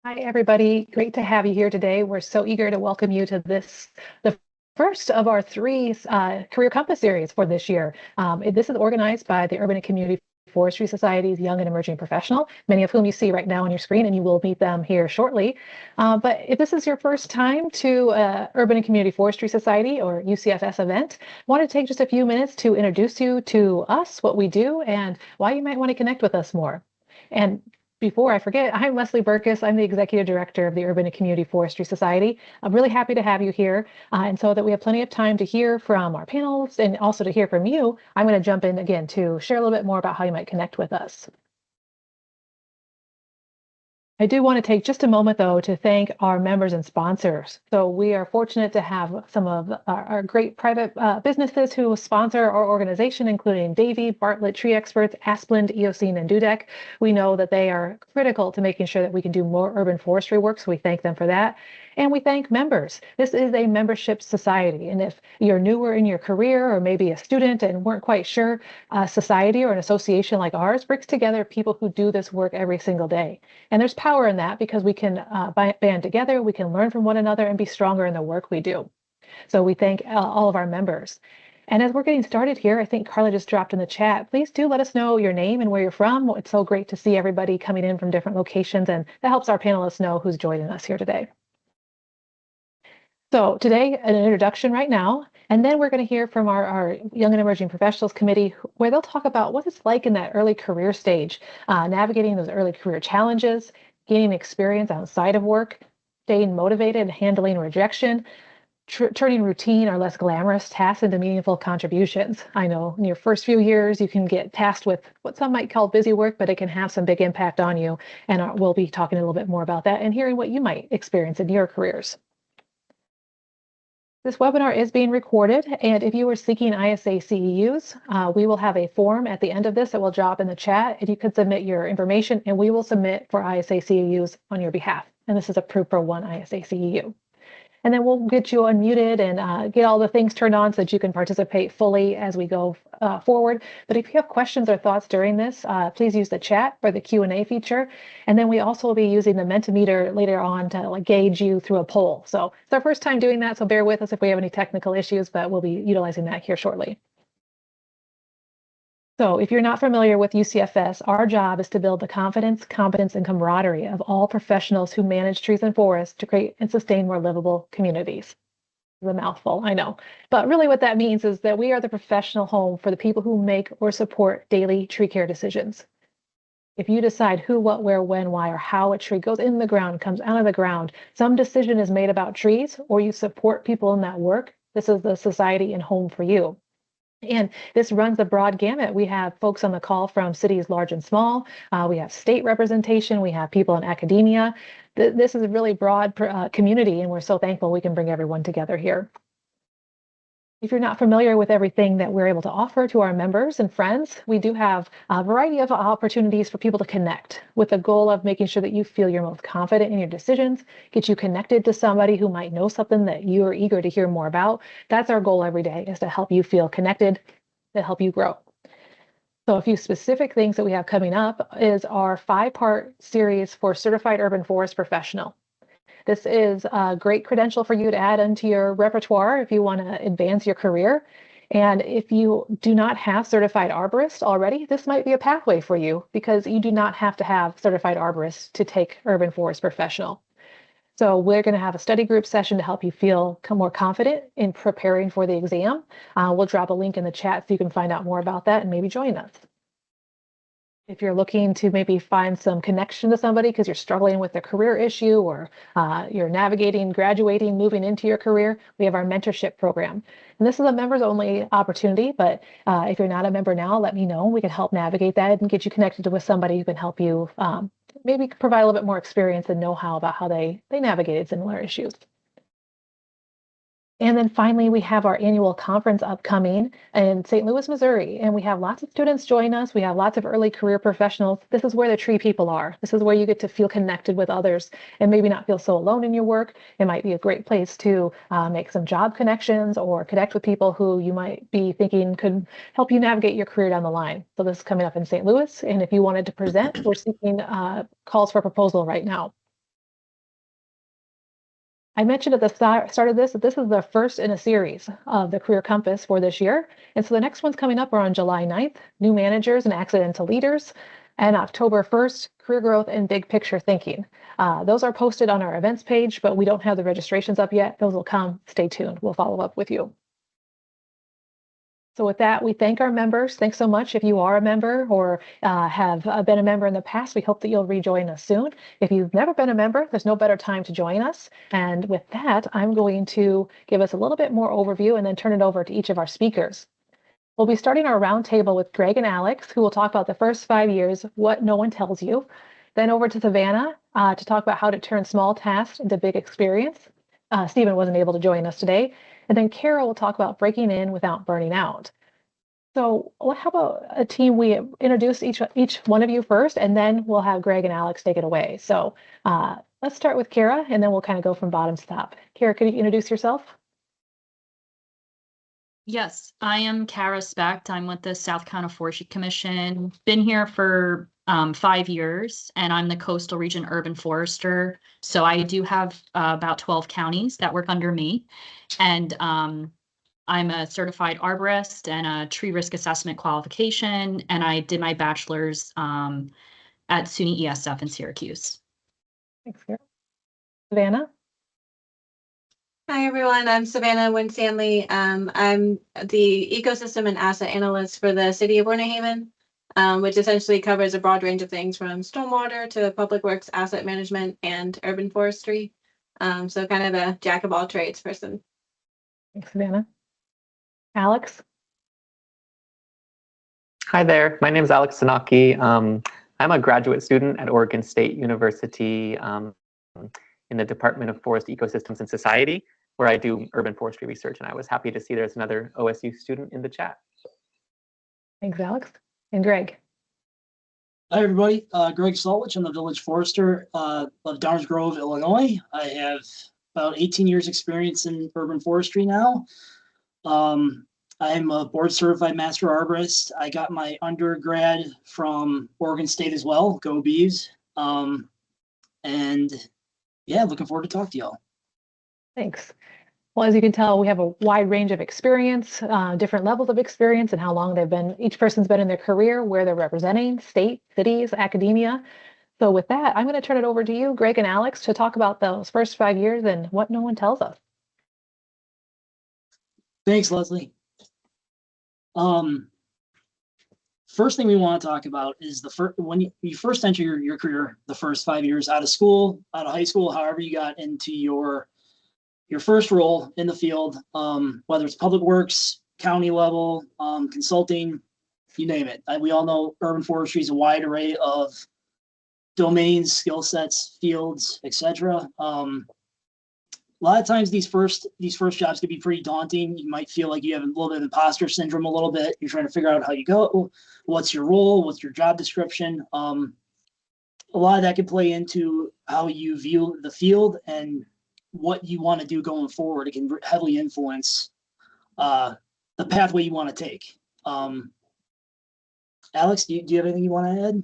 Hi, everybody. Great to have you here today. We're so eager to welcome you to the first of our three Career Compass series for this year. This is organized by the Urban and Community Forestry Society's Young and Emerging Professional, many of whom you see right now on your screen, and you will meet them here shortly. But if this is your first time to Urban and Community Forestry Society or UCFS event, I want to take just a few minutes to introduce you to us, what we do, and why you might want to connect with us more. And before I forget, I'm Leslie Burkus. I'm the Executive Director of the Urban and Community Forestry Society. I'm really happy to have you here. And so that we have plenty of time to hear from our panelists and also to hear from you, I'm going to jump in again to share a little bit more about how you might connect with us. I do want to take just a moment, though, to thank our members and sponsors. So we are fortunate to have some of our great private businesses who sponsor our organization, including Davy, Bartlett Tree Experts, Asplund, Eocene, and Dudek. We know that they are critical to making sure that we can do more urban forestry work, so we thank them for that. And we thank members. This is a membership society. And if you're newer in your career or maybe a student and weren't quite sure, a society or an association like ours brings together people who do this work every single day. And there's power in that because we can band together, we can learn from one another and be stronger in the work we do. So we thank all of our members. And as we're getting started here, I think Carla just dropped in the chat. Please do let us know your name and where you're from. It's so great to see everybody coming in from different locations, and that helps our panelists know who's joining us here today. So today, an introduction right now, and then we're going to hear from our Young and Emerging Professionals Committee, where they'll talk about what it's like in that early career stage, navigating those early career challenges, gaining experience outside of work, staying motivated, and handling rejection, turning routine or less glamorous tasks into meaningful contributions. I know in your first few years, you can get tasked with what some might call busy work, but it can have some big impact on you. And we'll be talking a little bit more about that and hearing what you might experience in your careers. This webinar is being recorded, and if you are seeking ISA CEUs, we will have a form at the end of this that will drop in the chat, and you can submit your information, and we will submit for ISA CEUs on your behalf. And this is approved for one ISA CEU. And then we'll get you unmuted and get all the things turned on so that you can participate fully as we go forward. But if you have questions or thoughts during this, please use the chat or the Q&A feature. And then we also will be using the Mentimeter later on to gauge you through a poll. So it's our first time doing that, so bear with us if we have any technical issues, but we'll be utilizing that here shortly. So if you're not familiar with UCFS, our job is to build the confidence, competence, and camaraderie of all professionals who manage trees and forests to create and sustain more livable communities. It's a mouthful, I know. But really what that means is that we are the professional home for the people who make or support daily tree care decisions. If you decide who, what, where, when, why, or how a tree goes in the ground, comes out of the ground, some decision is made about trees, or you support people in that work, this is the society and home for you. And this runs a broad gamut. We have folks on the call from cities large and small. We have state representation. We have people in academia. This is a really broad community, and we're so thankful we can bring everyone together here. If you're not familiar with everything that we're able to offer to our members and friends, we do have a variety of opportunities for people to connect with the goal of making sure that you feel you're most confident in your decisions, get you connected to somebody who might know something that you are eager to hear more about. That's our goal every day, is to help you feel connected, to help you grow. So a few specific things that we have coming up is our 5-part series for Certified Urban Forest Professional. This is a great credential for you to add into your repertoire if you want to advance your career. And if you do not have certified arborist already, this might be a pathway for you because you do not have to have certified arborist to take urban forest professional. So we're going to have a study group session to help you feel more confident in preparing for the exam. We'll drop a link in the chat so you can find out more about that and maybe join us. If you're looking to maybe find some connection to somebody because you're struggling with a career issue or you're navigating, graduating, moving into your career, we have our mentorship program. And this is a members only opportunity, but if you're not a member now, let me know. We can help navigate that and get you connected with somebody who can help you maybe provide a little bit more experience and know-how about how they navigated similar issues. And then finally, we have our annual conference upcoming in St. Louis, Missouri, and we have lots of students join us. We have lots of early career professionals. This is where the tree people are. This is where you get to feel connected with others and maybe not feel so alone in your work. It might be a great place to make some job connections or connect with people who you might be thinking could help you navigate your career down the line. So this is coming up in St. Louis, and if you wanted to present, we're seeking calls for proposal right now. I mentioned at the start of this that this is the first in a series of the Career Compass for this year. And so the next one's coming up are on July 9th, New Managers and Accidental Leaders, and October 1st, Career Growth and Big Picture Thinking. Those are posted on our events page, but we don't have the registrations up yet. Those will come. Stay tuned. We'll follow up with you. So with that, we thank our members. Thanks so much. If you are a member or have been a member in the past, we hope that you'll rejoin us soon. If you've never been a member, there's no better time to join us. And with that, I'm going to give us a little bit more overview and then turn it over to each of our speakers. We'll be starting our roundtable with Greg and Alex, who will talk about the first 5 years, what no one tells you. Then over to Savannah to talk about how to turn small tasks into big experience. Stephen wasn't able to join us today. And then Carol will talk about breaking in without burning out. So how about a team? We introduce each one of you first, and then we'll have Greg and Alex take it away. So let's start with Kara, and then we'll kind of go from bottom to top. Kara, could you introduce yourself? Yes, I am Kara Specht. I'm with the South Carolina Forestry Commission. Been here for 5 years, and I'm the Coastal Region Urban Forester. So I do have about 12 counties that work under me. And I'm a certified arborist and a tree risk assessment qualification. And I did my bachelor's at SUNY ESF in Syracuse. Thanks, Kara. Savannah? Hi, everyone. I'm Savannah Winstanley. I'm the ecosystem and asset analyst for the city of Winter Haven, which essentially covers a broad range of things from stormwater to public works, asset management, and urban forestry. So kind of a jack of all trades person. Thanks, Savannah. Alex? Hi there. My name is Alex Sanaki. I'm a graduate student at Oregon State University in the Department of Forest Ecosystems and Society, where I do urban forestry research, and I was happy to see there's another OSU student in the chat. Thanks, Alex. And Greg? Hi, everybody. Greg Saltwich. I'm the village forester of Downers Grove, Illinois. I have about 18 years experience in urban forestry now. I'm a board certified master arborist. I got my undergrad from Oregon State as well. Go Bees. And yeah, looking forward to talk to y'all. Thanks. Well, as you can tell, we have a wide range of experience, different levels of experience, and how long each person's been in their career, where they're representing, state, cities, academia. So with that, I'm going to turn it over to you, Greg and Alex, to talk about those first 5 years and what no one tells us. Thanks, Leslie. First thing we want to talk about is when you first enter your career, the first 5 years out of school, out of high school, however you got into your first role in the field, whether it's public works, county level, consulting, you name it. We all know urban forestry is a wide array of domains, skill sets, fields, etc. A lot of times these first jobs can be pretty daunting. You might feel like you have a little bit of imposter syndrome a little bit. You're trying to figure out how you go, what's your role, what's your job description. A lot of that can play into how you view the field and what you want to do going forward. It can heavily influence the pathway you want to take. Alex, do you have anything you want to add?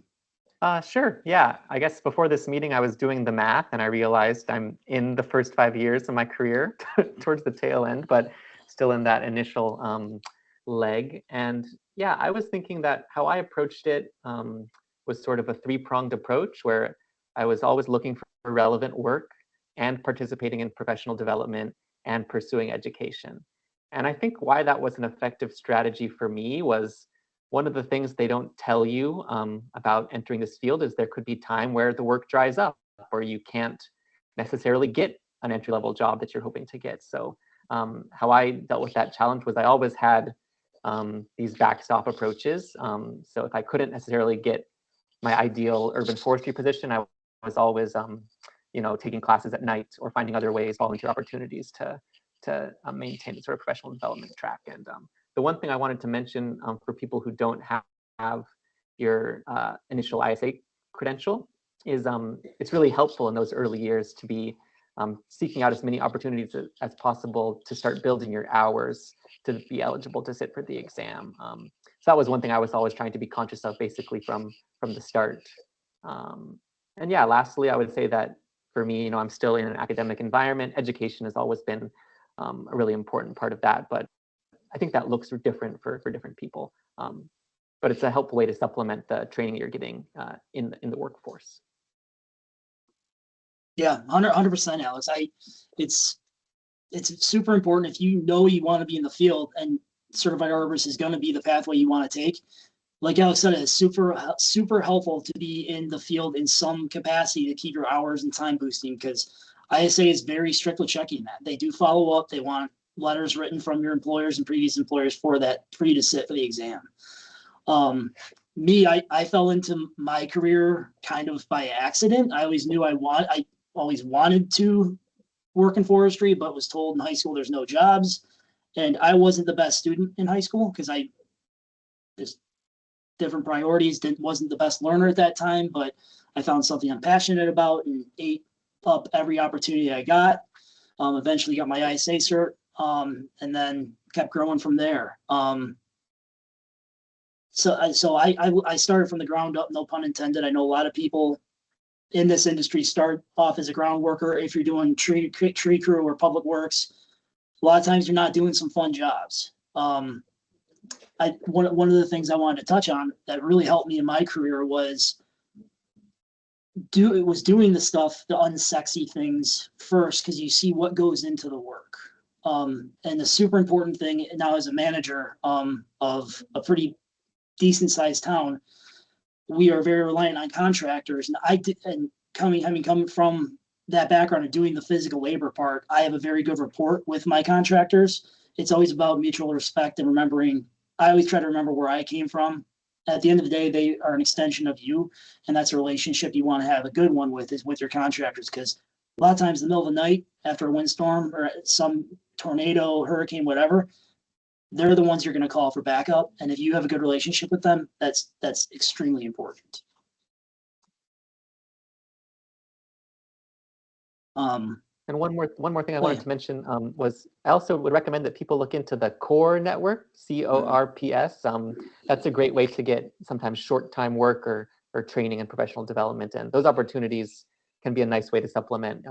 Sure. Yeah. I guess before this meeting, I was doing the math and I realized I'm in the first 5 years of my career towards the tail end, but still in that initial leg. And yeah, I was thinking that how I approached it was sort of a three-pronged approach where I was always looking for relevant work and participating in professional development and pursuing education. And I think why that was an effective strategy for me was one of the things they don't tell you about entering this field is there could be time where the work dries up or you can't necessarily get an entry-level job that you're hoping to get. So how I dealt with that challenge was I always had these backstop approaches. So if I couldn't necessarily get my ideal urban forestry position, I was always taking classes at night or finding other ways, volunteer opportunities to maintain the sort of professional development track. And the one thing I wanted to mention for people who don't have your initial ISA credential is it's really helpful in those early years to be seeking out as many opportunities as possible to start building your hours to be eligible to sit for the exam. So that was one thing I was always trying to be conscious of basically from the start. And yeah, lastly, I would say that for me, I'm still in an academic environment. Education has always been a really important part of that, but I think that looks different for different people. But it's a helpful way to supplement the training you're getting in the workforce. Yeah, 100%, Alex. It's super important if you know you want to be in the field and certified arborist is going to be the pathway you want to take. Like Alex said, it's super helpful to be in the field in some capacity to keep your hours and time boosting, because ISA is very strict with checking that. They do follow up. They want letters written from your employers and previous employers for you to sit for the exam. I fell into my career kind of by accident. I always knew I always wanted to work in forestry, but was told in high school there's no jobs. And I wasn't the best student in high school because I just different priorities, wasn't the best learner at that time, but I found something I'm passionate about and ate up every opportunity I got. Eventually got my ISA cert, and then kept growing from there. So I started from the ground up, no pun intended. I know a lot of people in this industry start off as a ground worker. If you're doing tree crew or public works, a lot of times you're not doing some fun jobs. One of the things I wanted to touch on that really helped me in my career was doing the stuff, the unsexy things first, because you see what goes into the work. And the super important thing now as a manager of a pretty decent sized town, we are very reliant on contractors. And coming from that background of doing the physical labor part, I have a very good rapport with my contractors. It's always about mutual respect and remembering. I always try to remember where I came from. At the end of the day, they are an extension of you, and that's a relationship you want to have a good one with your contractors, because a lot of times in the middle of the night after a windstorm or some tornado, hurricane, whatever, they're the ones you're going to call for backup. And if you have a good relationship with them, that's extremely important. And one more thing I wanted to mention was I also would recommend that people look into the CORE network, CORPS. That's a great way to get sometimes short-time work or training and professional development. And those opportunities can be a nice way to supplement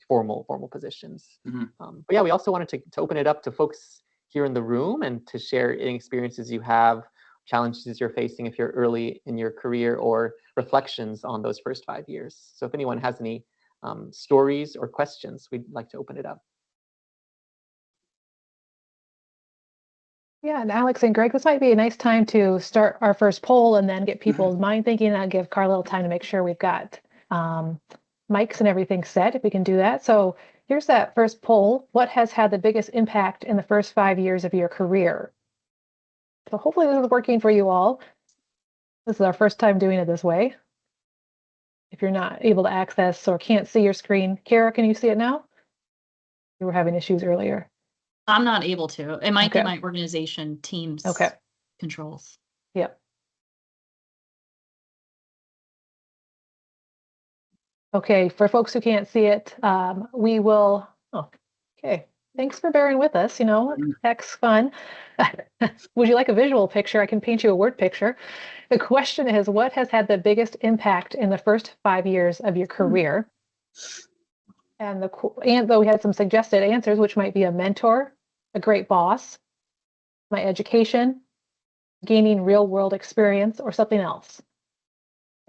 formal positions. But yeah, we also wanted to open it up to folks here in the room and to share any experiences you have, challenges you're facing if you're early in your career, or reflections on those first 5 years. So if anyone has any stories or questions, we'd like to open it up. Yeah, and Alex and Greg, this might be a nice time to start our first poll and then get people's mind thinking. I'll give Carl a little time to make sure we've got mics and everything set, if we can do that. So here's that first poll. What has had the biggest impact in the first 5 years of your career? So hopefully this is working for you all. This is our first time doing it this way. If you're not able to access or can't see your screen, Kara, can you see it now? You were having issues earlier. I'm not able to. It might be my organization Teams controls. Yep. Okay, for folks who can't see it, we will. Oh, okay. Thanks for bearing with us. Tech's fun. Would you like a visual picture? I can paint you a word picture. The question is, what has had the biggest impact in the first 5 years of your career? And though we had some suggested answers, which might be a mentor, a great boss, my education, gaining real world experience, or something else.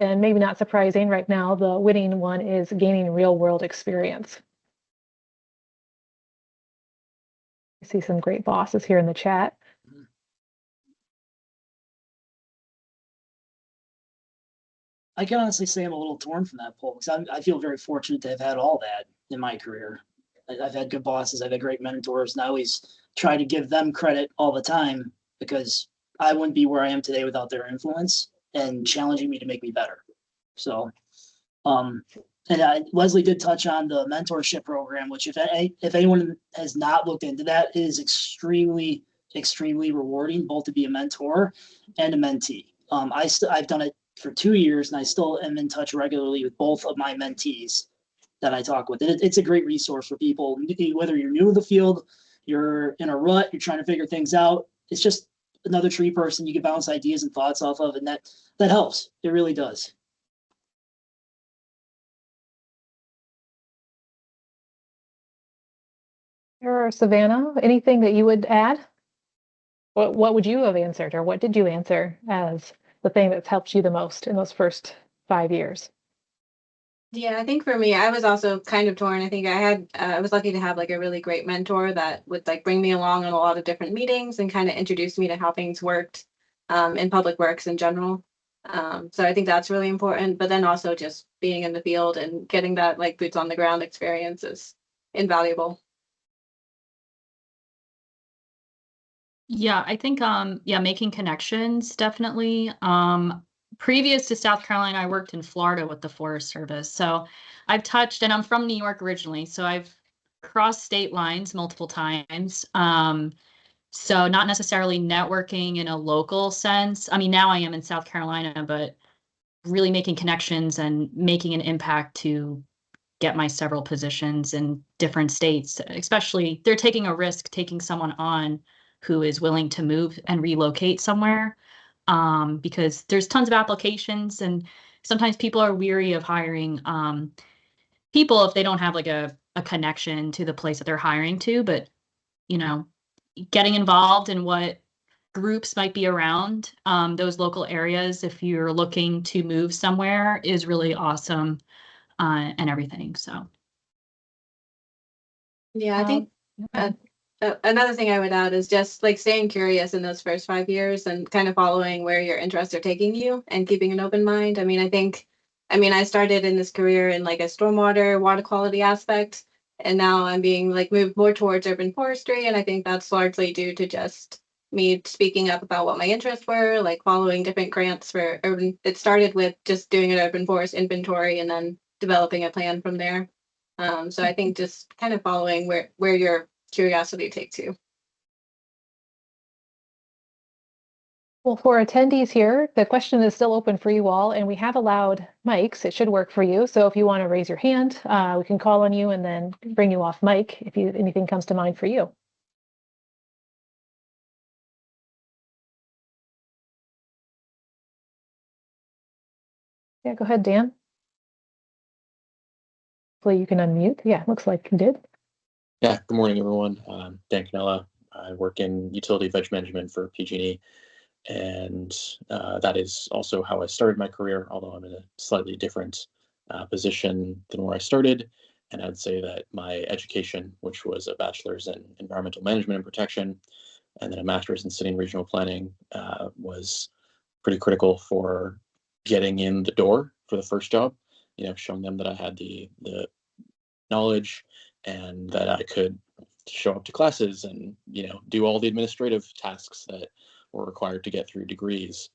And maybe not surprising, right now, the winning one is gaining real world experience. I see some great bosses here in the chat. I can honestly say I'm a little torn from that poll, because I feel very fortunate to have had all that in my career. I've had good bosses, I've had great mentors, and I always try to give them credit all the time, because I wouldn't be where I am today without their influence and challenging me to make me better. So, Leslie did touch on the mentorship program, which if anyone has not looked into that, it is extremely, extremely rewarding, both to be a mentor and a mentee. I've done it for 2 years, and I still am in touch regularly with both of my mentees that I talk with. It's a great resource for people, whether you're new to the field, you're in a rut, you're trying to figure things out. It's just another tree person you can bounce ideas and thoughts off of, and that helps. It really does. Or Savannah, anything that you would add? What would you have answered, or what did you answer as the thing that's helped you the most in those first 5 years? Yeah, I think for me, I was also kind of torn. I think I was lucky to have like a really great mentor that would like bring me along on a lot of different meetings and kind of introduce me to how things worked in public works in general. So I think that's really important. But then also just being in the field and getting that like boots on the ground experience is invaluable. Yeah, I think yeah, making connections definitely. Previous to South Carolina, I worked in Florida with the Forest Service. So I've touched, and I'm from New York originally, so I've crossed state lines multiple times. So not necessarily networking in a local sense. I mean, now I am in South Carolina, but really making connections and making an impact to get my several positions in different states, especially they're taking a risk taking someone on who is willing to move and relocate somewhere, because there's tons of applications and sometimes people are weary of hiring people if they don't have like a connection to the place that they're hiring to. But, you know, getting involved in what groups might be around those local areas if you're looking to move somewhere is really awesome, and everything. So Yeah, I think Yeah. another thing I would add is just like staying curious in those first 5 years and kind of following where your interests are taking you and keeping an open mind. I started in this career in like a stormwater water quality aspect, and now I'm being like moved more towards urban forestry. And I think that's largely due to just me speaking up about what my interests were, like following different grants for urban. It started with just doing an urban forest inventory and then developing a plan from there. So I think just kind of following where your curiosity takes you. Well, for attendees here, the question is still open for you all, and we have allowed mics. It should work for you. So if you want to raise your hand, we can call on you and then bring you off mic if anything comes to mind for you. Yeah, go ahead, Dan. Hopefully you can unmute. Yeah, looks like you did. Yeah, good morning, everyone. Dan Canella. I work in utility veg management for PG&E, and that is also how I started my career, although I'm in a slightly different position than where I started. And I'd say that my education, which was a bachelor's in environmental management and protection, and then a master's in city and regional planning, was pretty critical for getting in the door for the first job. You know, showing them that I had the knowledge and that I could show up to classes and, you know, do all the administrative tasks that were required to get through degrees,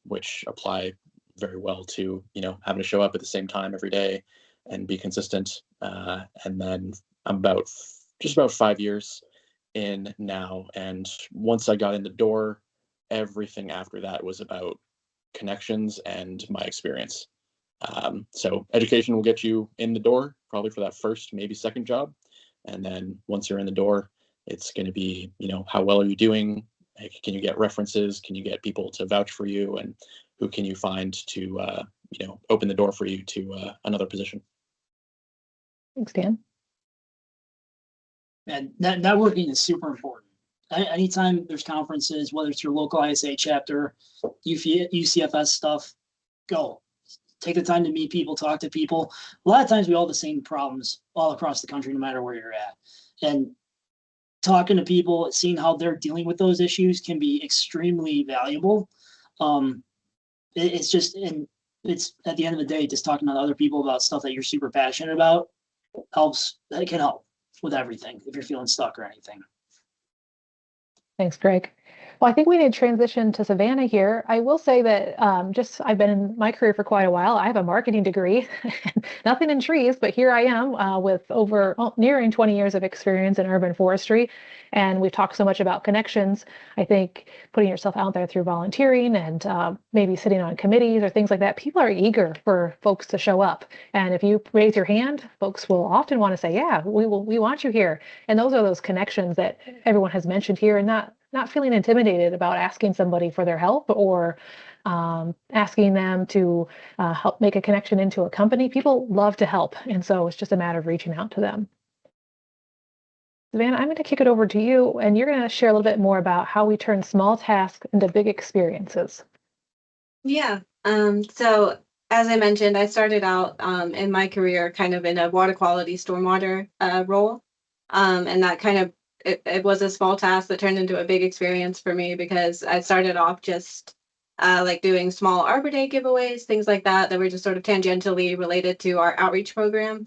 which apply very well to, you know, having to show up at the same time every day and be consistent. And then I'm just about 5 years in now, and once I got in the door, everything after that was about connections and my experience. So education will get you in the door, probably for that first, maybe second job. And then once you're in the door, it's going to be, you know, how well are you doing? Can you get references? Can you get people to vouch for you? And who can you find to, you know, open the door for you to another position? Thanks, Dan. And networking is super important. Anytime there's conferences, whether it's your local ISA chapter, UCFS stuff, go. Take the time to meet people, talk to people. A lot of times we all have the same problems all across the country, no matter where you're at. And talking to people, seeing how they're dealing with those issues can be extremely valuable. It's just, and it's at the end of the day, just talking to other people about stuff that you're super passionate about helps. It can help with everything if you're feeling stuck or anything. Thanks, Greg. Well, I think we need to transition to Savannah here. I will say that I've been in my career for quite a while. I have a marketing degree, nothing in trees, but here I am with nearing 20 years of experience in urban forestry. And we've talked so much about connections. I think putting yourself out there through volunteering and maybe sitting on committees or things like that, people are eager for folks to show up. And if you raise your hand, folks will often want to say, yeah, we want you here. And those are those connections that everyone has mentioned here, and not feeling intimidated about asking somebody for their help or asking them to help make a connection into a company. People love to help. And so it's just a matter of reaching out to them. Savannah, I'm going to kick it over to you, and you're going to share a little bit more about how we turn small tasks into big experiences. Yeah. So as I mentioned, I started out in my career kind of in a water quality stormwater role. And that kind of it was a small task that turned into a big experience for me because I started off just like doing small Arbor Day giveaways, things like that were just sort of tangentially related to our outreach program.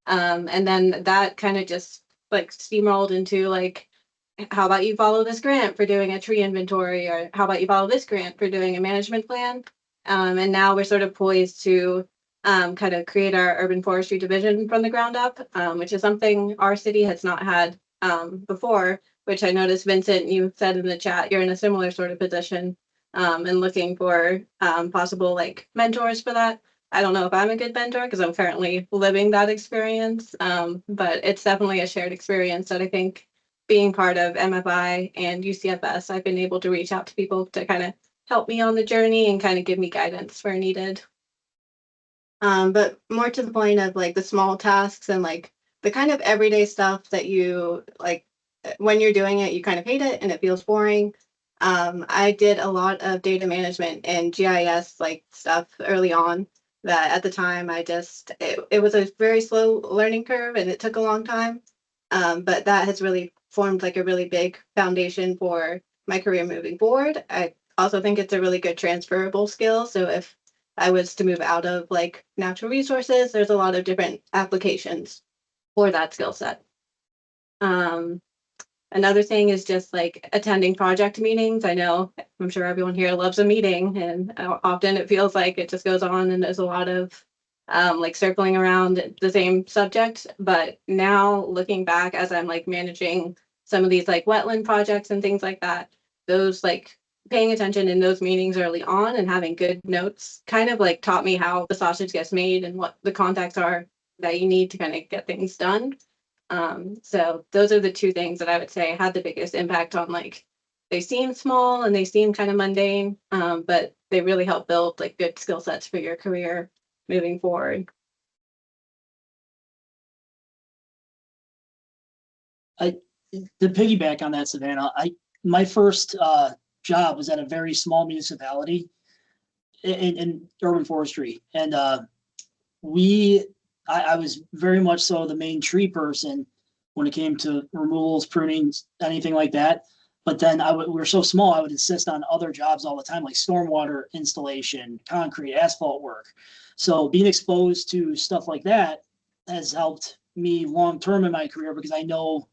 And then that kind of just like steamrolled into like, how about you follow this grant for doing a tree inventory, or how about you follow this grant for doing a management plan? And now we're sort of poised to kind of create our urban forestry division from the ground up, which is something our city has not had before, which I noticed, Vincent, you said in the chat, you're in a similar sort of position and looking for possible like mentors for that. I don't know if I'm a good mentor because I'm currently living that experience, but it's definitely a shared experience that I think being part of MFI and UCFS, I've been able to reach out to people to kind of help me on the journey and kind of give me guidance where needed. But more to the point of like the small tasks and like the kind of everyday stuff that you like when you're doing it, you kind of hate it and it feels boring. I did a lot of data management and GIS like stuff early on that at the time it was a very slow learning curve and it took a long time. But that has really formed like a really big foundation for my career moving forward. I also think it's a really good transferable skill. So if I was to move out of like natural resources, there's a lot of different applications for that skill set. Another thing is just like attending project meetings. I know, I'm sure everyone here loves a meeting, and often it feels like it just goes on and there's a lot of like circling around the same subject. But now looking back as I'm like managing some of these like wetland projects and things like that, those like paying attention in those meetings early on and having good notes kind of like taught me how the sausage gets made and what the contacts are that you need to kind of get things done. So those are the two things that I would say had the biggest impact on like, they seem small and they seem kind of mundane, but they really help build like good skill sets for your career moving forward. To piggyback on that, Savannah, my first job was at a very small municipality in urban forestry, and I was very much so the main tree person when it came to removals, prunings, anything like that. But then we were so small, I would insist on other jobs all the time, like stormwater installation, concrete, asphalt work. So being exposed to stuff like that has helped me long term in my career because I know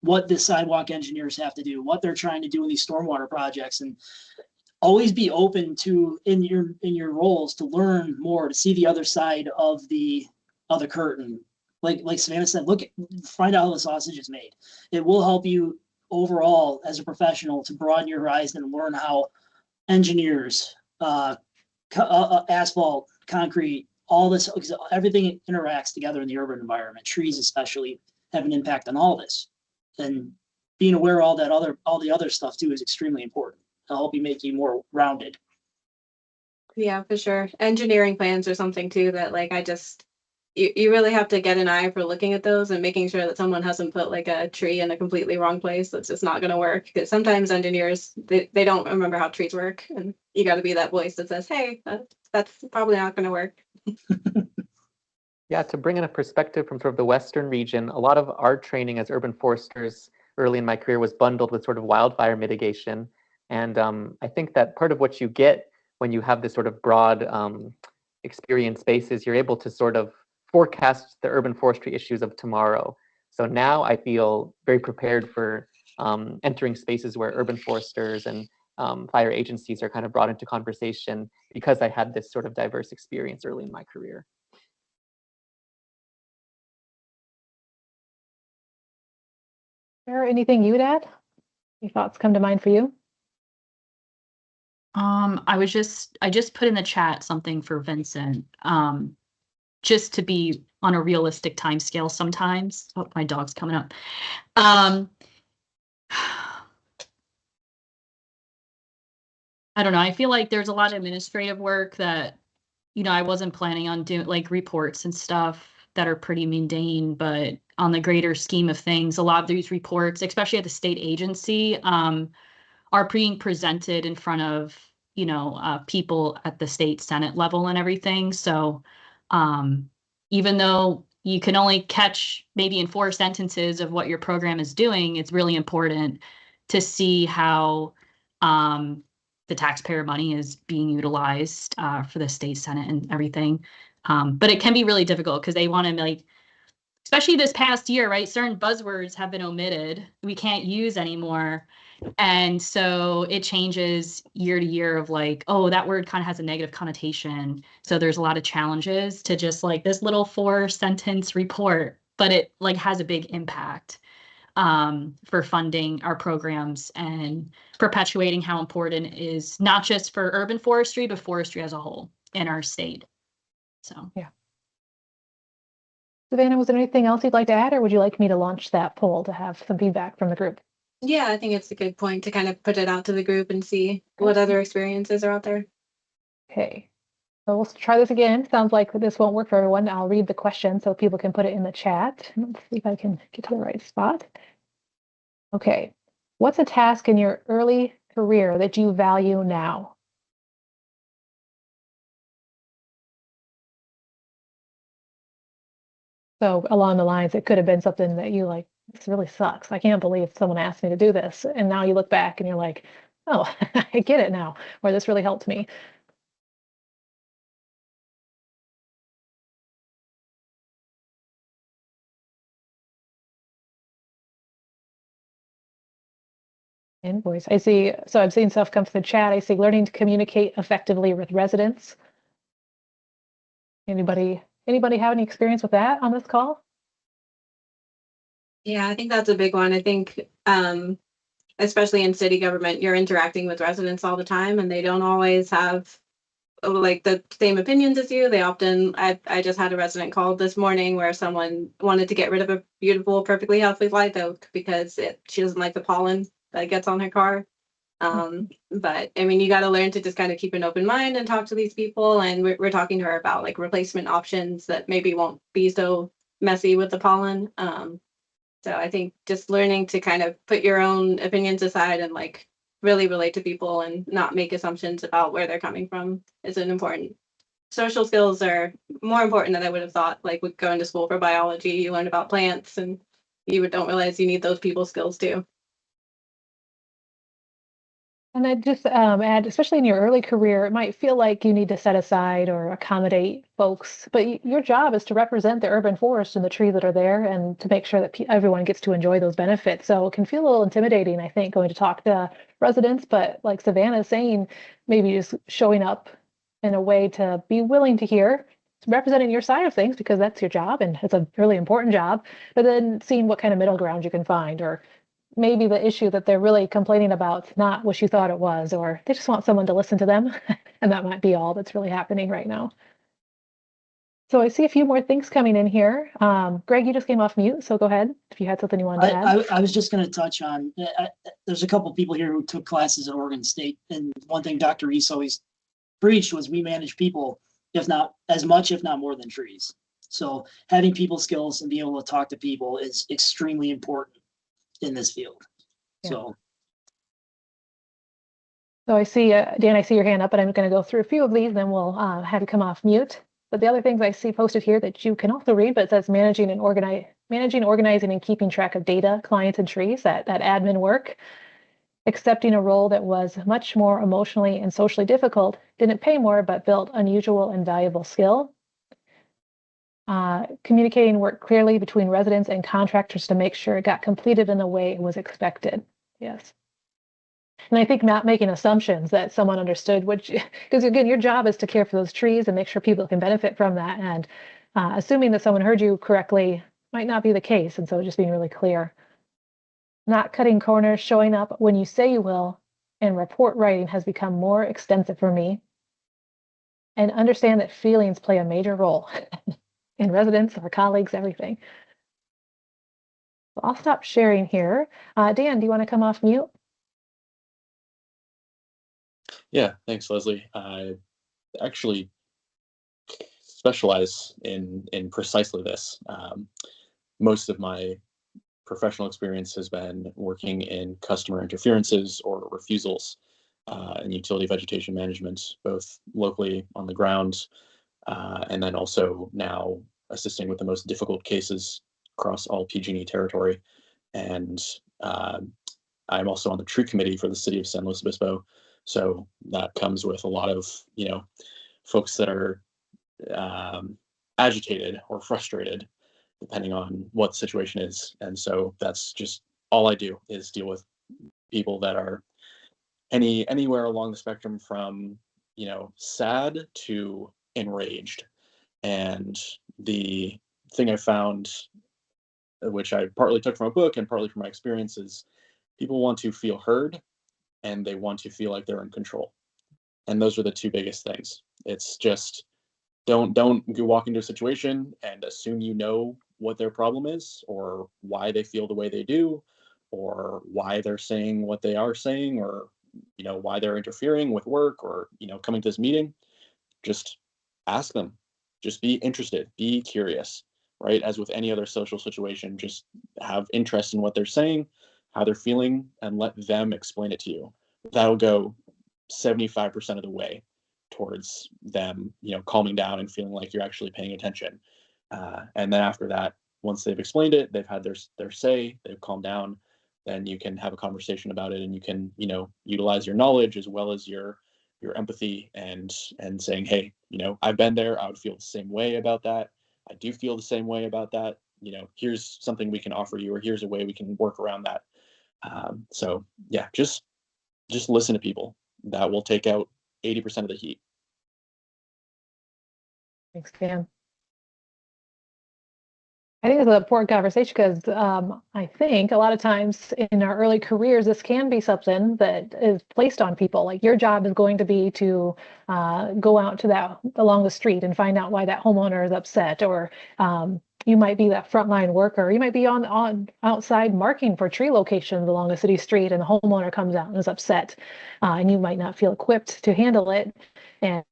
what the sidewalk engineers have to do, what they're trying to do in these stormwater projects, and always be open to in your roles to learn more, to see the other side of the curtain. Like Savannah said, find out how the sausage is made. It will help you overall as a professional to broaden your horizon and learn how engineers, asphalt, concrete, all this, everything interacts together in the urban environment. Trees especially have an impact on all this, and being aware of all the other stuff too is extremely important. It'll help you make you more rounded. Yeah, for sure. Engineering plans are something too that like you really have to get an eye for looking at those and making sure that someone hasn't put like a tree in a completely wrong place. That's just not going to work, because sometimes engineers they don't remember how trees work, and you got to be that voice that says, hey, that's probably not going to work. Yeah, to bring in a perspective from sort of the Western region, a lot of our training as urban foresters early in my career was bundled with sort of wildfire mitigation. And I think that part of what you get when you have this sort of broad experience base is you're able to sort of forecast the urban forestry issues of tomorrow. So now I feel very prepared for entering spaces where urban foresters and fire agencies are kind of brought into conversation because I had this sort of diverse experience early in my career. Sarah, anything you'd add? Any thoughts come to mind for you? I just put in the chat something for Vincent. Just to be on a realistic time scale sometimes. Oh, my dog's coming up. I don't know. I feel like there's a lot of administrative work that, I wasn't planning on doing, like reports and stuff. that are pretty mundane, but on the greater scheme of things, a lot of these reports, especially at the state agency, are being presented in front of, people at the state Senate level and everything. So even though you can only catch maybe in 4 sentences of what your program is doing, it's really important to see how the taxpayer money is being utilized for the state Senate and everything. But it can be really difficult because they want to especially this past year, right? Certain buzzwords have been omitted. We can't use anymore. And so it changes year to year of oh, that word kind of has a negative connotation. So there's a lot of challenges to just this little 4-sentence report, but it has a big impact for funding our programs and perpetuating how important it is, not just for urban forestry, but forestry as a whole in our state. So, yeah. Savannah, was there anything else you'd like to add, or would you like me to launch that poll to have some feedback from the group? Yeah, I think it's a good point to kind of put it out to the group and see what other experiences are out there. Okay, so we'll try this again. Sounds like this won't work for everyone. I'll read the question so people can put it in the chat. Let's see if I can get to the right spot. Okay, what's a task in your early career that you value now? So along the lines, it could have been something that you this really sucks. I can't believe someone asked me to do this. And now you look back and you're like, oh, I get it now, or this really helped me. Invoice. I see. So I've seen stuff come to the chat. I see learning to communicate effectively with residents. Anybody have any experience with that on this call? Yeah, I think that's a big one. I think, especially in city government, you're interacting with residents all the time, and they don't always have the same opinions as you. They often, I just had a resident call this morning where someone wanted to get rid of a beautiful, perfectly healthy live oak because she doesn't like the pollen that gets on her car. But I mean, you got to learn to just kind of keep an open mind and talk to these people. And we're talking to her about replacement options that maybe won't be so messy with the pollen. So I think just learning to kind of put your own opinions aside and really relate to people and not make assumptions about where they're coming from is an important. Social skills are more important than I would have thought. With going to school for biology, you learn about plants and you don't realize you need those people skills too. And I'd just add, especially in your early career, it might feel like you need to set aside or accommodate folks, but your job is to represent the urban forest and the trees that are there and to make sure that everyone gets to enjoy those benefits. So it can feel a little intimidating, I think, going to talk to residents, but like Savannah is saying, maybe just showing up in a way to be willing to hear, representing your side of things because that's your job and it's a really important job, but then seeing what kind of middle ground you can find, or maybe the issue that they're really complaining about is not what you thought it was, or they just want someone to listen to them. And that might be all that's really happening right now. So I see a few more things coming in here. Greg, you just came off mute, so go ahead if you had something you wanted to add. I was just going to touch on, there's a couple of people here who took classes at Oregon State. And one thing Dr. Reese always preached was we manage people, if not as much, if not more than trees. So having people skills and being able to talk to people is extremely important in this field. Yeah. So I see, Dan, I see your hand up, but I'm going to go through a few of these, then we'll have you come off mute. But the other things I see posted here that you can also read, but it says managing, organizing, and keeping track of data, clients, and trees, that admin work. Accepting a role that was much more emotionally and socially difficult, didn't pay more, but built unusual and valuable skill. Communicating work clearly between residents and contractors to make sure it got completed in the way it was expected. Yes. And I think not making assumptions that someone understood, because again, your job is to care for those trees and make sure people can benefit from that. And assuming that someone heard you correctly might not be the case. And so just being really clear. Not cutting corners, showing up when you say you will, and report writing has become more extensive for me. And understand that feelings play a major role in residents, our colleagues, everything. So I'll stop sharing here. Dan, do you want to come off mute? Yeah, thanks, Leslie. I actually specialize in precisely this. Most of my professional experience has been working in customer interferences or refusals in utility vegetation management, both locally on the ground and then also now assisting with the most difficult cases across all PG&E territory. And I'm also on the tree committee for the city of San Luis Obispo. So that comes with a lot of, folks that are agitated or frustrated, depending on what the situation is. And so that's just all I do, is deal with people that are anywhere along the spectrum from, sad to enraged. And the thing I found, which I partly took from a book and partly from my experience, is people want to feel heard and they want to feel like they're in control. And those are the two biggest things. It's just don't go walk into a situation and assume you know what their problem is or why they feel the way they do or why they're saying what they are saying or why they're interfering with work or coming to this meeting. Just ask them. Just be interested, be curious, right? As with any other social situation, just have interest in what they're saying, how they're feeling, and let them explain it to you. That'll go 75% of the way towards them, calming down and feeling like you're actually paying attention. And then after that, once they've explained it, they've had their say, they've calmed down, then you can have a conversation about it, and you can, utilize your knowledge as well as your empathy and saying, hey, I've been there. I would feel the same way about that. I do feel the same way about that. Here's something we can offer you, or here's a way we can work around that. So yeah, just listen to people. That will take out 80% of the heat. Thanks, Dan. I think it's an important conversation because I think a lot of times in our early careers, this can be something that is placed on people. Like your job is going to be to go out to along the street and find out why that homeowner is upset, or you might be that frontline worker. You might be on outside marking for tree locations along a city street, and the homeowner comes out and is upset, and you might not feel equipped to handle it, and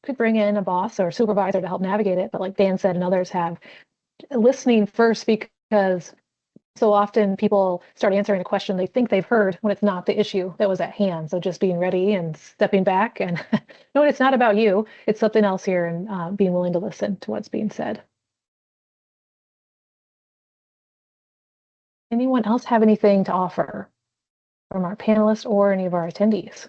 could bring in a boss or supervisor to help navigate it. But like Dan said, and others have, listening first, because so often people start answering a question they think they've heard when it's not the issue that was at hand. So just being ready and stepping back and no, it's not about you. It's something else here, and being willing to listen to what's being said. Anyone else have anything to offer from our panelists or any of our attendees?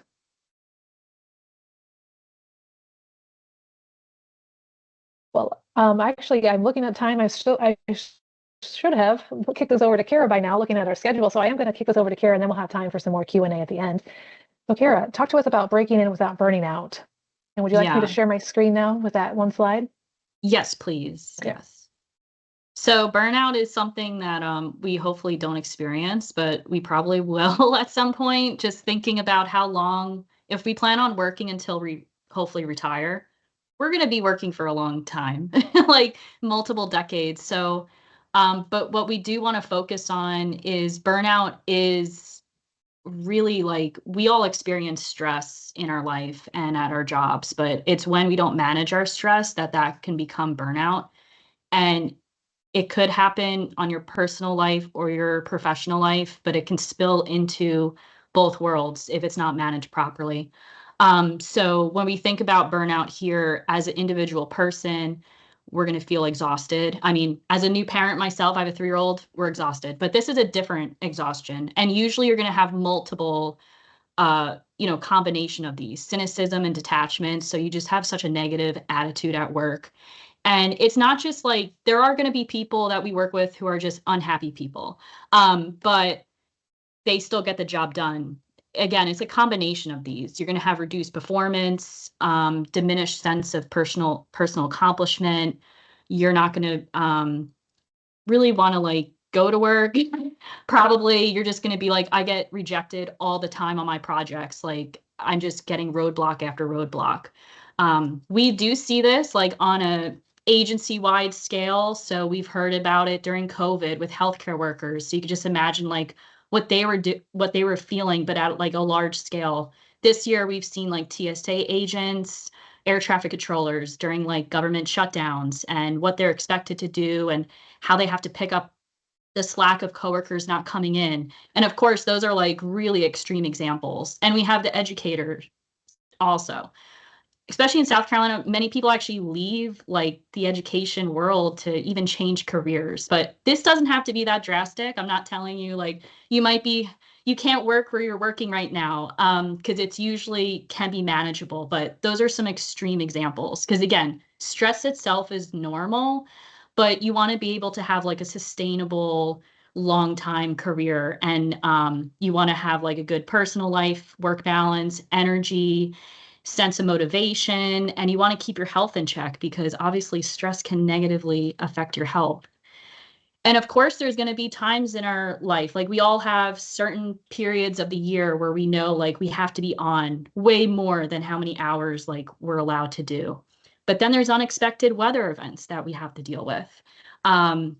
Well, actually, I'm looking at time. I should have kicked this over to Kara by now, looking at our schedule. So I am going to kick this over to Kara, and then we'll have time for some more Q&A at the end. So Kara, talk to us about breaking in without burning out. And would you like me to share my screen now with that one slide? Yes, please. Okay. Yes. So burnout is something that we hopefully don't experience, but we probably will at some point. Just thinking about how long, if we plan on working until we hopefully retire, we're going to be working for a long time, like multiple decades. So, but what we do want to focus on is burnout is really, like, we all experience stress in our life and at our jobs, but it's when we don't manage our stress that can become burnout. And it could happen on your personal life or your professional life, but it can spill into both worlds if it's not managed properly. So when we think about burnout here as an individual person, we're going to feel exhausted. I mean, as a new parent myself, I have a 3-year-old, we're exhausted, but this is a different exhaustion. And usually you're going to have multiple, combination of these, cynicism and detachment. So you just have such a negative attitude at work. And it's not just like, there are going to be people that we work with who are just unhappy people, but they still get the job done. Again, it's a combination of these. You're going to have reduced performance, diminished sense of personal accomplishment. You're not going to really want to go to work. Probably you're just going to be like, I get rejected all the time on my projects. Like, I'm just getting roadblock after roadblock. We do see this on a agency-wide scale. So we've heard about it during COVID with healthcare workers. So you could just imagine what they were feeling, but at a large scale. This year we've seen TSA agents air traffic controllers during like government shutdowns and what they're expected to do and how they have to pick up the slack of coworkers not coming in. And of course, those are like really extreme examples. And we have the educators also. Especially in South Carolina, many people actually leave like the education world to even change careers. But this doesn't have to be that drastic. I'm not telling you like you can't work where you're working right now, because it's usually can be manageable. But those are some extreme examples. Because again, stress itself is normal, but you want to be able to have like a sustainable long time career, and you want to have like a good personal life, work balance, energy, sense of motivation, and you want to keep your health in check because obviously stress can negatively affect your health. And of course, there's going to be times in our life, like we all have certain periods of the year where we know like we have to be on way more than how many hours like we're allowed to do. But then there's unexpected weather events that we have to deal with. And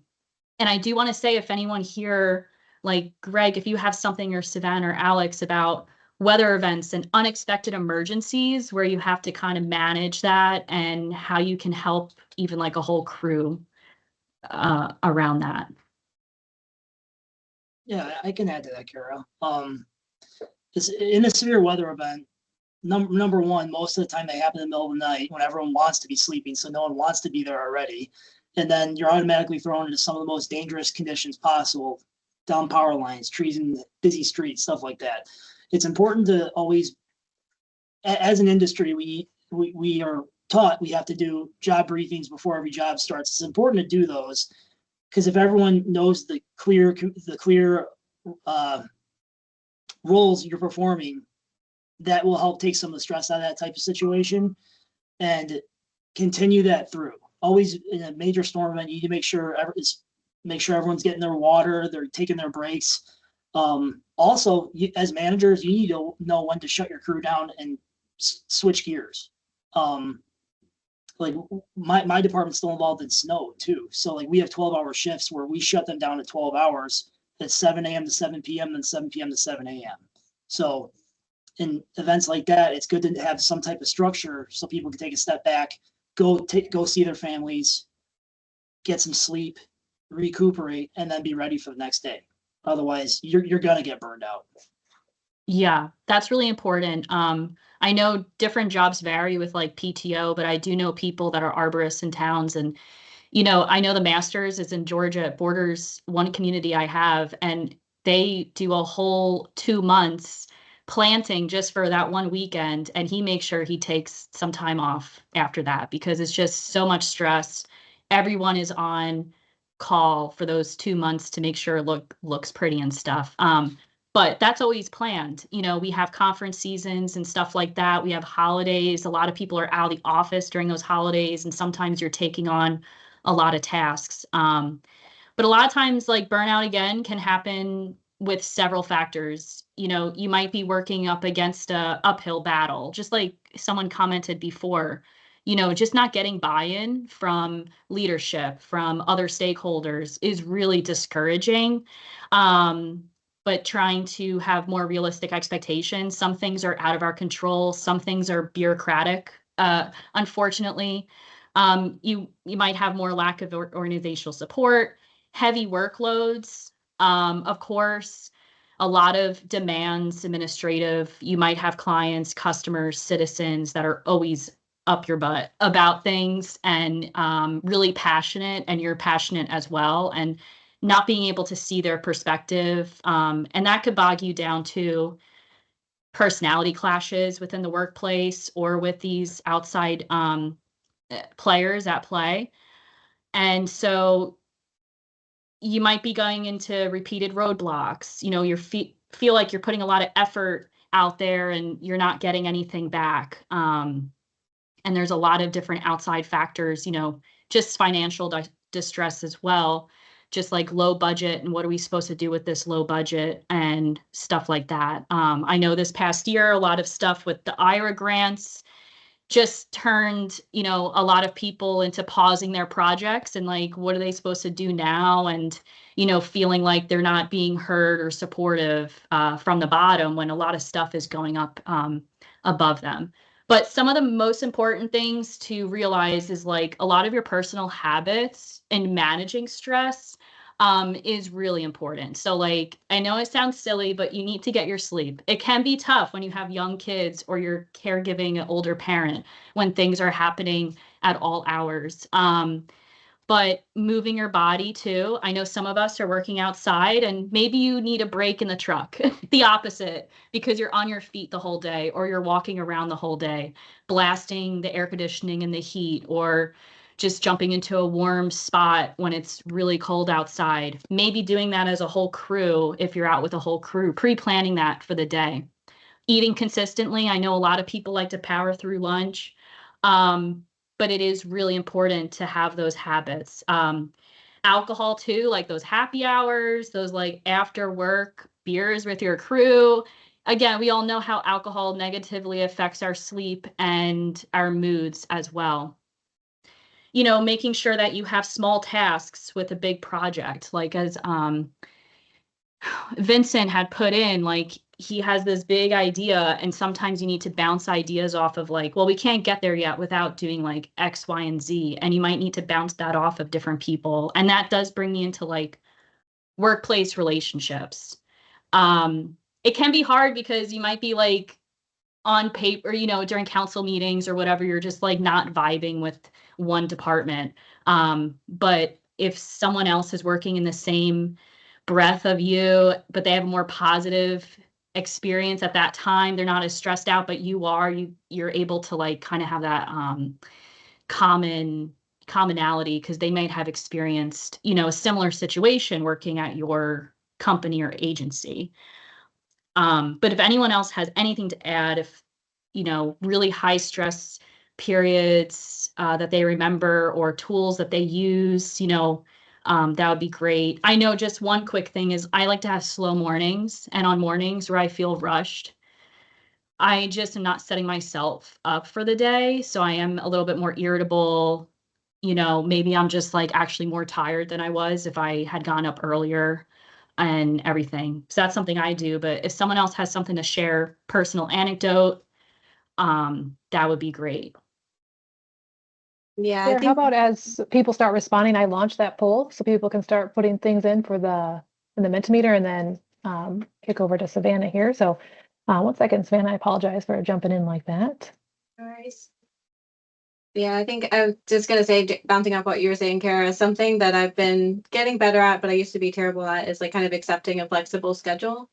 I do want to say, if anyone here, like Greg, if you have something, or Savannah or Alex, about weather events and unexpected emergencies where you have to kind of manage that and how you can help even like a whole crew around that. Yeah, I can add to that, Kara. In a severe weather event, number one, most of the time they happen in the middle of the night when everyone wants to be sleeping, so no one wants to be there already. And then you're automatically thrown into some of the most dangerous conditions possible, down power lines, trees in busy streets, stuff like that. It's important to always, as an industry, we are taught we have to do job briefings before every job starts. It's important to do those because if everyone knows the clear roles you're performing, that will help take some of the stress out of that type of situation and continue that through. Always in a major storm event, you need to make sure everyone's getting their water, they're taking their breaks. Also, as managers, you need to know when to shut your crew down and switch gears. Like my department's still involved in snow too. So like we have 12-hour shifts where we shut them down at 12 hours. That's 7 a.m. to 7 p.m. then 7 p.m. to 7 a.m. So in events like that, it's good to have some type of structure so people can take a step back, go see their families, get some sleep, recuperate, and then be ready for the next day. Otherwise, you're gonna get burned out. Yeah, that's really important. I know different jobs vary with like PTO, but I do know people that are arborists in towns. And, I know the Masters is in Georgia. It borders one community I have, and they do a whole 2 months planting just for that one weekend. And he makes sure he takes some time off after that because it's just so much stress. Everyone is on call for those 2 months to make sure it looks pretty and stuff. But that's always planned. We have conference seasons and stuff like that. We have holidays. A lot of people are out of the office during those holidays, and sometimes you're taking on a lot of tasks. But a lot of times, like burnout again can happen with several factors. You might be working up against a uphill battle, just like someone commented before. Just not getting buy-in from leadership, from other stakeholders is really discouraging. But trying to have more realistic expectations. Some things are out of our control. Some things are bureaucratic. Unfortunately, you might have more lack of organizational support, heavy workloads. Of course, a lot of demands, administrative. You might have clients, customers, citizens that are always up your butt about things and really passionate, and you're passionate as well. And not being able to see their perspective. And that could bog you down to personality clashes within the workplace or with these outside players at play. And so you might be going into repeated roadblocks. You feel like you're putting a lot of effort out there and you're not getting anything back. And there's a lot of different outside factors, just financial distress as well. Just like low budget and what are we supposed to do with this low budget and stuff like that. I know this past year, a lot of stuff with the IRA grants just turned, a lot of people into pausing their projects and like, what are they supposed to do now? And, feeling like they're not being heard or supportive from the bottom when a lot of stuff is going up above them. But some of the most important things to realize is like a lot of your personal habits and managing stress is really important. So like, I know it sounds silly, but you need to get your sleep. It can be tough when you have young kids or you're caregiving an older parent when things are happening at all hours. But moving your body too. I know some of us are working outside and maybe you need a break in the truck, the opposite, because you're on your feet the whole day or you're walking around the whole day, blasting the air conditioning and the heat, or just jumping into a warm spot when it's really cold outside. Maybe doing that as a whole crew if you're out with a whole crew, pre-planning that for the day. Eating consistently. I know a lot of people like to power through lunch. But it is really important to have those habits. Alcohol too, like those happy hours, those like after work beers with your crew. Again, we all know how alcohol negatively affects our sleep and our moods as well. You know, making sure that you have small tasks with a big project, like as Vincent had put in, like he has this big idea and sometimes you need to bounce ideas off of like, well, we can't get there yet without doing like X, Y, and Z. And you might need to bounce that off of different people. And that does bring me into like workplace relationships. It can be hard because you might be like on paper, you know, during council meetings or whatever, you're just like not vibing with one department. But if someone else is working in the same breath of you, but they have a more positive experience at that time, they're not as stressed out, but you are, you're able to like kind of have that commonality because they might have experienced, you know, a similar situation working at your company or agency. But if anyone else has anything to add, if, you know, really high stress periods that they remember or tools that they use, you know, that would be great. I know just one quick thing is I like to have slow mornings, and on mornings where I feel rushed, I just am not setting myself up for the day. So I am a little bit more irritable. You know, maybe I'm just like actually more tired than I was if I had gone up earlier and everything. So that's something I do. But if someone else has something to share, personal anecdote, that would be great. Yeah, I How think about as people start responding, I launch that poll so people can start putting things in for in the Mentimeter and then kick over to Savannah here. So 1 second, Savannah, I apologize for jumping in like that. Nice. Yeah, I think I was just gonna say, bouncing off what you were saying, Kara, something that I've been getting better at, but I used to be terrible at, is like kind of accepting a flexible schedule.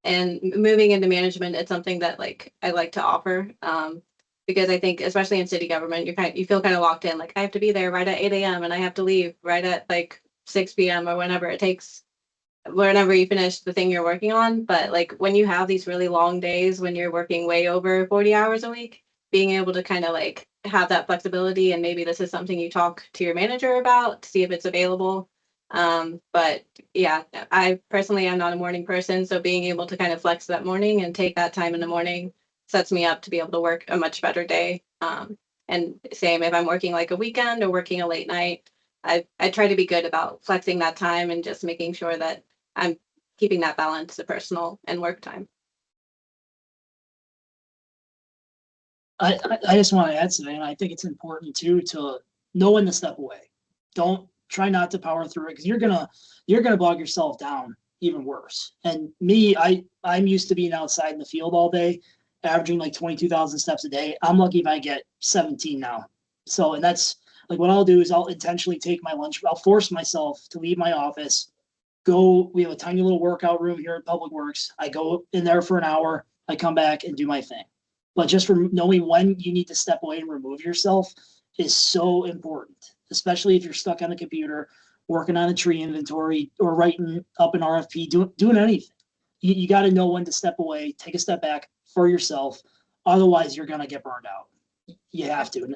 And moving into management, it's something that like I like to offer. Because I think especially in city government, you feel kind of locked in, like I have to be there right at 8 a.m. and I have to leave right at like 6 p.m. or whenever it takes, whenever you finish the thing you're working on. But like when you have these really long days when you're working way over 40 hours a week, being able to kind of like have that flexibility, and maybe this is something you talk to your manager about to see if it's available. But yeah, I personally am not a morning person, so being able to kind of flex that morning and take that time in the morning sets me up to be able to work a much better day. And same if I'm working like a weekend or working a late night, I try to be good about flexing that time and just making sure that I'm keeping that balance of personal and work time. I just want to add to that, and I think it's important too to know when to step away. Don't try not to power through it, because you're gonna bog yourself down even worse. And me, I'm used to being outside in the field all day, averaging like 22,000 steps a day. I'm lucky if I get 17 now. So, and that's like what I'll do is I'll intentionally take my lunch. I'll force myself to leave my office, go. We have a tiny little workout room here at Public Works. I go in there for an hour. I come back and do my thing. But just for knowing when you need to step away and remove yourself is so important, especially if you're stuck on a computer, working on a tree inventory or writing up an RFP, doing anything. You got to know when to step away, take a step back for yourself. Otherwise, you're going to get burned out. You have to.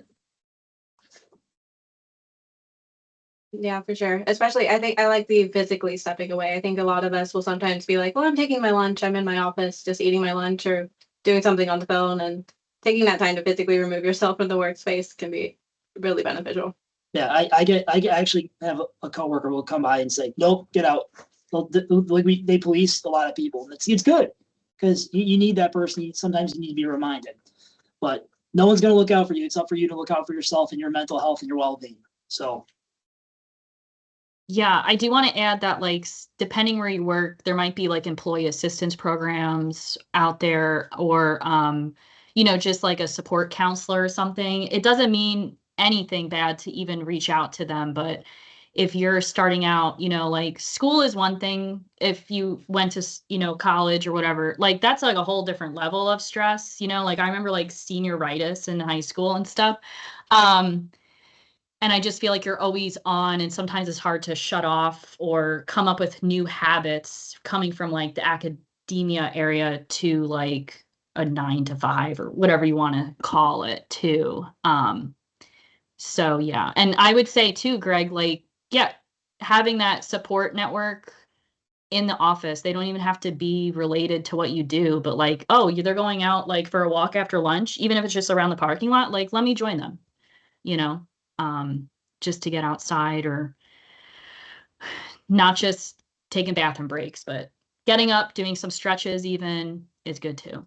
Yeah, for sure. Especially, I think I like the physically stepping away. I think a lot of us will sometimes be like, well, I'm taking my lunch. I'm in my office, just eating my lunch or doing something on the phone, and taking that time to physically remove yourself from the workspace can be really beneficial. Yeah, I actually have a coworker who will come by and say, nope, get out. They police a lot of people. It's good because you need that person. Sometimes you need to be reminded. But no one's going to look out for you. It's up for you to look out for yourself and your mental health and your well-being. So Yeah, I do want to add that, like, depending where you work, there might be like employee assistance programs out there, or, just like a support counselor or something. It doesn't mean anything bad to even reach out to them, but if you're starting out, like, school is one thing. If you went to, college or whatever, like, that's like a whole different level of stress, like I remember like senioritis in high school and stuff. And I just feel like you're always on, and sometimes it's hard to shut off or come up with new habits coming from like the academia area to like a 9 to 5 or whatever you want to call it too. So yeah. And I would say too, Greg, like, yeah, having that support network in the office, they don't even have to be related to what you do, but like, oh, they're going out like for a walk after lunch, even if it's just around the parking lot, like, let me join them, you know, just to get outside, or not just taking bathroom breaks, but getting up, doing some stretches even is good too.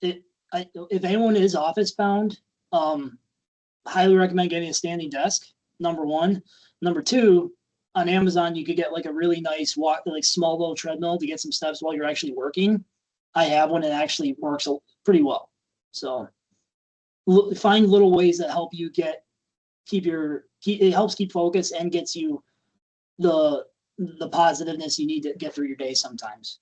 If anyone is office bound, highly recommend getting a standing desk, number one. Number two, on Amazon, you could get like a really nice like small little treadmill to get some steps while you're actually working. I have one that actually works pretty well. So find little ways that help you it helps keep focus and gets you the positiveness you need to get through your day sometimes.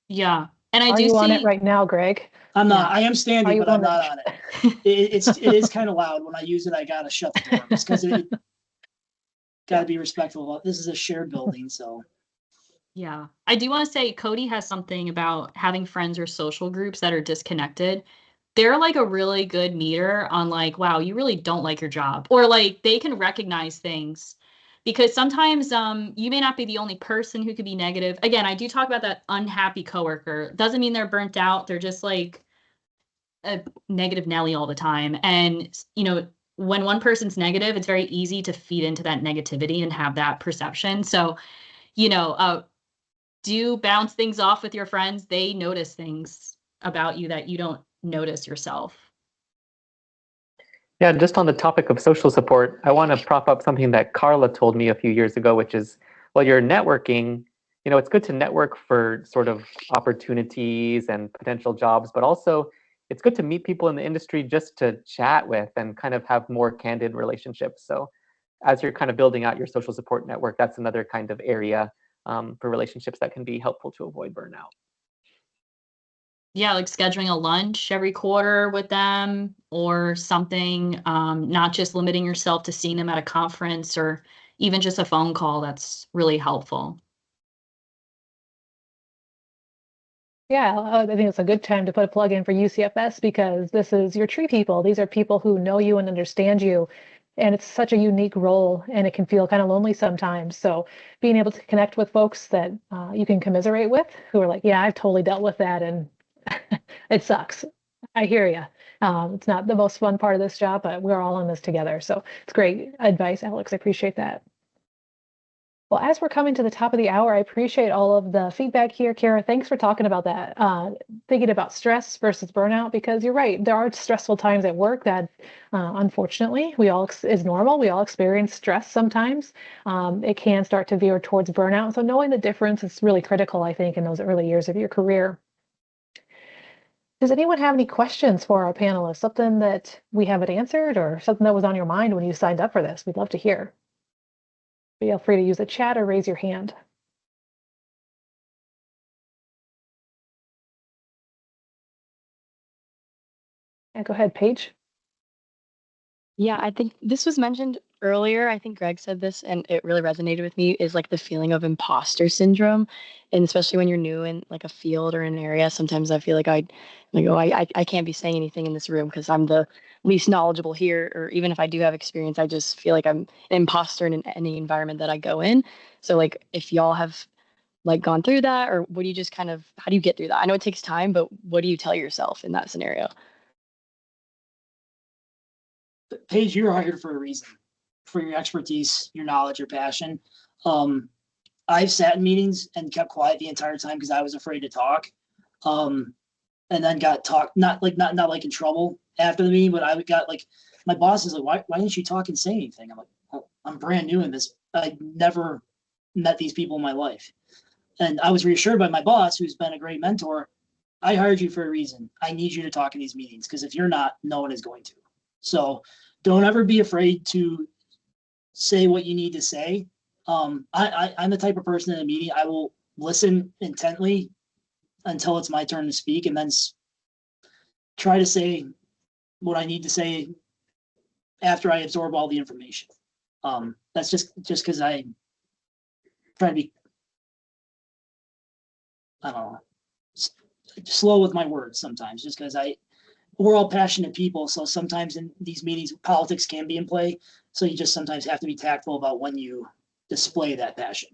Yeah. And I Are do you see on it right now, Greg? I'm not. Yeah. I am standing, but I'm on not on it. It is kind of loud. When I use it, I gotta shut the door because it gotta be respectful. This is a shared building, so. Yeah. I do want to say Cody has something about having friends or social groups that are disconnected. They're like a really good meter on like, wow, you really don't like your job, or like they can recognize things, because sometimes you may not be the only person who could be negative. Again, I do talk about that unhappy coworker. Doesn't mean they're burnt out. They're just like a negative Nelly all the time. And, when one person's negative, it's very easy to feed into that negativity and have that perception. So, do bounce things off with your friends. They notice things about you that you don't notice yourself. Yeah, just on the topic of social support, I want to prop up something that Carla told me a few years ago, which is, while you're networking, it's good to network for sort of opportunities and potential jobs, but also it's good to meet people in the industry just to chat with and kind of have more candid relationships. So as you're kind of building out your social support network, that's another kind of area for relationships that can be helpful to avoid burnout. Yeah, like scheduling a lunch every quarter with them or something, not just limiting yourself to seeing them at a conference, or even just a phone call. That's really helpful. Yeah, I think it's a good time to put a plug in for UCFS, because this is your tree people. These are people who know you and understand you. And it's such a unique role, and it can feel kind of lonely sometimes. So being able to connect with folks that you can commiserate with, who are like, yeah, I've totally dealt with that, and it sucks. I hear you. It's not the most fun part of this job, but we're all in this together. So it's great advice, Alex. I appreciate that. Well, as we're coming to the top of the hour, I appreciate all of the feedback here. Kara, thanks for talking about that. Thinking about stress versus burnout, because you're right. There are stressful times at work that, unfortunately, is normal. We all experience stress sometimes. It can start to veer towards burnout. So knowing the difference is really critical, I think, in those early years of your career. Does anyone have any questions for our panelists? Something that we haven't answered, or something that was on your mind when you signed up for this? We'd love to hear. Feel free to use the chat or raise your hand. Yeah, go ahead, Paige. Yeah, I think this was mentioned earlier. I think Greg said this, and it really resonated with me, is like the feeling of imposter syndrome. And especially when you're new in like a field or an area, sometimes I feel like I can't be saying anything in this room because I'm the least knowledgeable here. Or even if I do have experience, I just feel like I'm an imposter in any environment that I go in. So like if y'all have like gone through that, or what do you just how do you get through that? I know it takes time, but what do you tell yourself in that scenario? Paige, you're hired for a reason, for your expertise, your knowledge, your passion. I've sat in meetings and kept quiet the entire time because I was afraid to talk. And then got talked, not like in trouble, after the meeting, but I got like, my boss is like, why didn't you talk and say anything? I'm like, well, I'm brand new in this. I never met these people in my life. And I was reassured by my boss, who's been a great mentor. I hired you for a reason. I need you to talk in these meetings, because if you're not, no one is going to. So don't ever be afraid to say what you need to say. I'm the type of person in a meeting, I will listen intently until it's my turn to speak, and then try to say what I need to say after I absorb all the information. That's just because I try to be, I don't know, slow with my words sometimes, just because we're all passionate people. So sometimes in these meetings, politics can be in play. So you just sometimes have to be tactful about when you display that passion.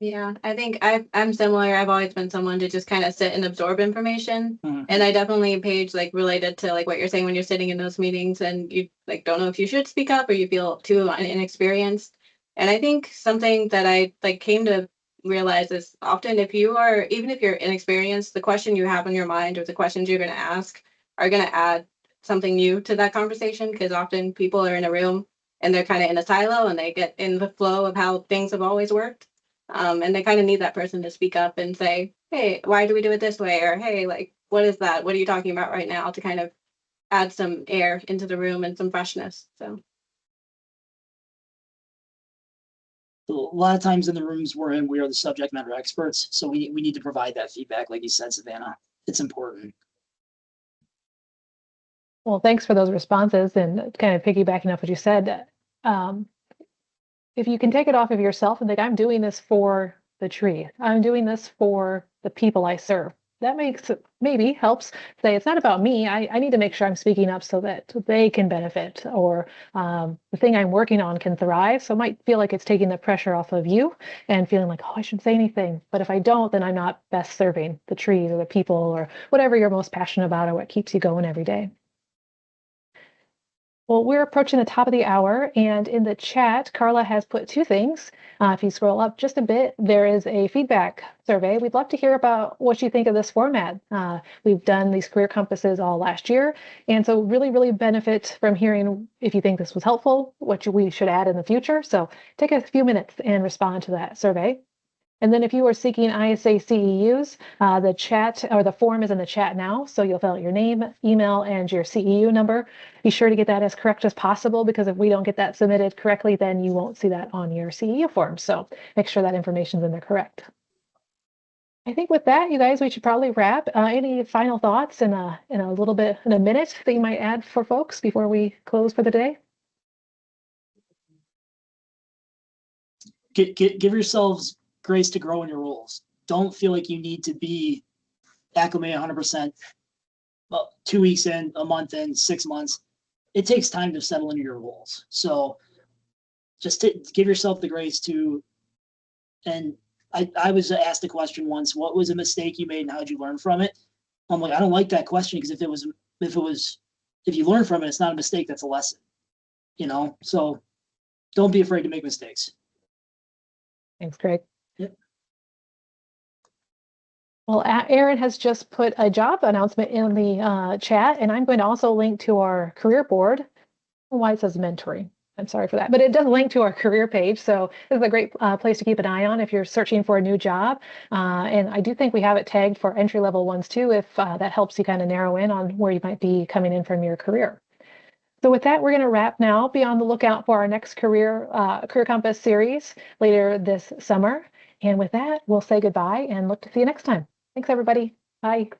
Yeah, I think I'm similar. I've always been someone to just kind of sit and absorb information. Mhm. And I definitely, Paige, like related to like what you're saying when you're sitting in those meetings and you like don't know if you should speak up or you feel too inexperienced. And I think something that I like came to realize is often even if you're inexperienced, the question you have in your mind or the questions you're going to ask are going to add something new to that conversation, because often people are in a room and they're kind of in a silo and they get in the flow of how things have always worked. And they kind of need that person to speak up and say, hey, why do we do it this way? Or, hey, like, what is that? What are you talking about right now? To kind of add some air into the room and some freshness. So A lot of times in the rooms we're in, we are the subject matter experts. So we need to provide that feedback. Like you said, Savannah, it's important. Well, thanks for those responses, and kind of piggybacking off what you said. If you can take it off of yourself and think, I'm doing this for the tree, I'm doing this for the people I serve, that maybe helps say it's not about me. I need to make sure I'm speaking up so that they can benefit, or the thing I'm working on can thrive. So it might feel like it's taking the pressure off of you and feeling like, oh, I shouldn't say anything. But if I don't, then I'm not best serving the trees or the people or whatever you're most passionate about or what keeps you going every day. Well, we're approaching the top of the hour, and in the chat, Carla has put two things. If you scroll up just a bit, there is a feedback survey. We'd love to hear about what you think of this format. We've done these career compasses all last year, and so really benefit from hearing if you think this was helpful, what we should add in the future. So take a few minutes and respond to that survey. And then if you are seeking ISA CEUs, the chat or the form is in the chat now. So you'll fill out your name, email, and your CEU number. Be sure to get that as correct as possible, because if we don't get that submitted correctly, then you won't see that on your CEU form. So make sure that information's in there correct. I think with that, you guys, we should probably wrap. Any final thoughts in a minute that you might add for folks before we close for the day? Give yourselves grace to grow in your roles. Don't feel like you need to be acclimated 100%. Well, 2 weeks in, a month in, 6 months. It takes time to settle into your roles. So just give yourself the grace to, and I was asked a question once, what was a mistake you made and how did you learn from it? I'm like, I don't like that question, because if you learn from it, it's not a mistake, that's a lesson, so don't be afraid to make mistakes. Thanks, Greg. Yep. Well, Aaron has just put a job announcement in the chat, and I'm going to also link to our career board. Why it says mentoring. I'm sorry for that, but it does link to our career page. So this is a great place to keep an eye on if you're searching for a new job. And I do think we have it tagged for entry-level ones too, if that helps you kind of narrow in on where you might be coming in from your career. So with that, we're going to wrap now. Be on the lookout for our next Career Compass series later this summer. And with that, we'll say goodbye and look to see you next time. Thanks, everybody. Bye.